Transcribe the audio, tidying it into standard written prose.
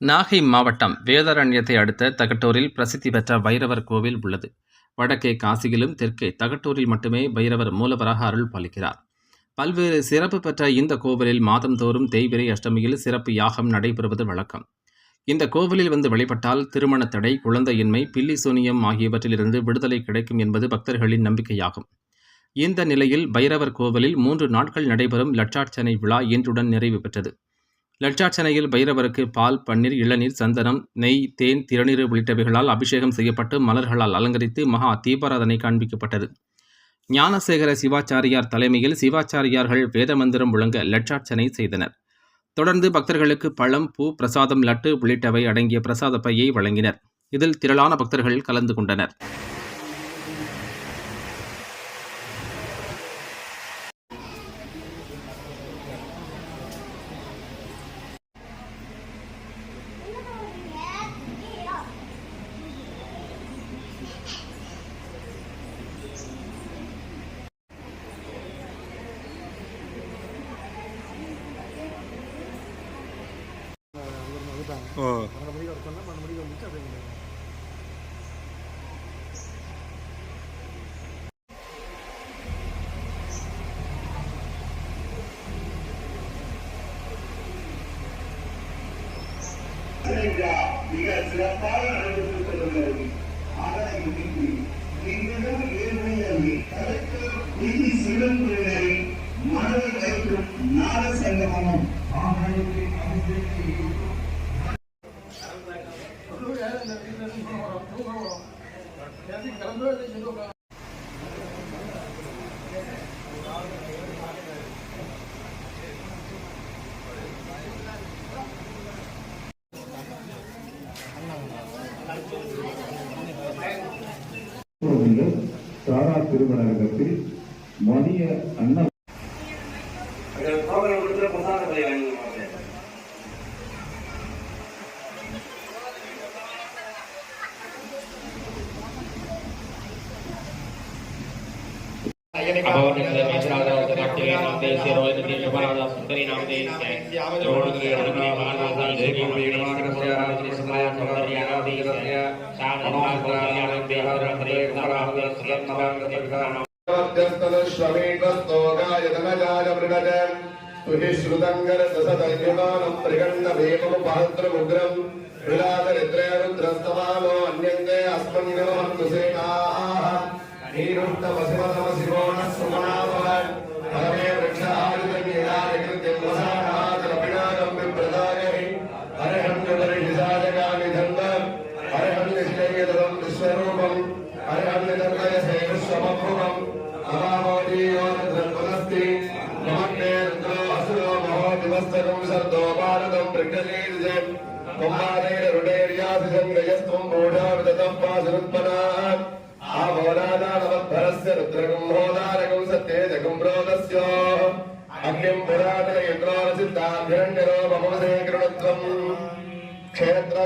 நாகை மாவட்டம் வேதாரண்யத்தை அடுத்த தகட்டூரில் பிரசித்தி பெற்ற பைரவர் கோவில் உள்ளது. வடக்கே காசியிலும் தெற்கே தகட்டூரில் மட்டுமே பைரவர் மூலவராக அருள் பாலிக்கிறார். பல்வேறு சிறப்பு பெற்ற இந்த கோவிலில் மாதந்தோறும் தேய்பிரை அஷ்டமியில் சிறப்பு யாகம் நடைபெறுவது வழக்கம். இந்த கோவிலில் வந்து வழிபட்டால் திருமண தடை, குழந்தையின்மை, பில்லி சூனியம் ஆகியவற்றிலிருந்து விடுதலை கிடைக்கும் என்பது பக்தர்களின் நம்பிக்கையாகும். இந்த நிலையில் பைரவர் கோவிலில் 3 நாட்கள் நடைபெறும் லட்சார்ச்சனை விழா இன்றுடன் நிறைவு பெற்றது. லட்சார்ச்சனையில் பைரவருக்கு பால், பன்னீர், இளநீர், சந்தனம், நெய், தேன், திருநீர் உள்ளிட்டவைகளால் அபிஷேகம் செய்யப்பட்டு மலர்களால் அலங்கரித்து மகா தீபாராதனை காண்பிக்கப்பட்டது. ஞானசேகர சிவாச்சாரியார் தலைமையில் சிவாச்சாரியார்கள் வேத மந்திரம் முழங்க லட்சார்ச்சனை செய்தனர். தொடர்ந்து பக்தர்களுக்கு பழம், பூ, பிரசாதம், லட்டு உள்ளிட்டவை அடங்கிய பிரசாத பையை வழங்கினர். இதில் திரளான பக்தர்கள் கலந்து கொண்டனர். ஓ 12 மணிக்கு ஒர்க் பண்ணால் 12 மணிக்கு வந்துச்சு அப்படியே மிக சிறப்பாக நடைபெற்றுக் கொண்டிருக்கிறது. ஆதரவை நீக்கி நீங்களும் ஏழ்மையை கலெக்டர் நிதி சிறப்புரினரை மனதை வைக்கும் நாட சங்கமமும் சாரா திருமணத்தில் மணிய அண்ணா ಕ್ಷೇತ್ರ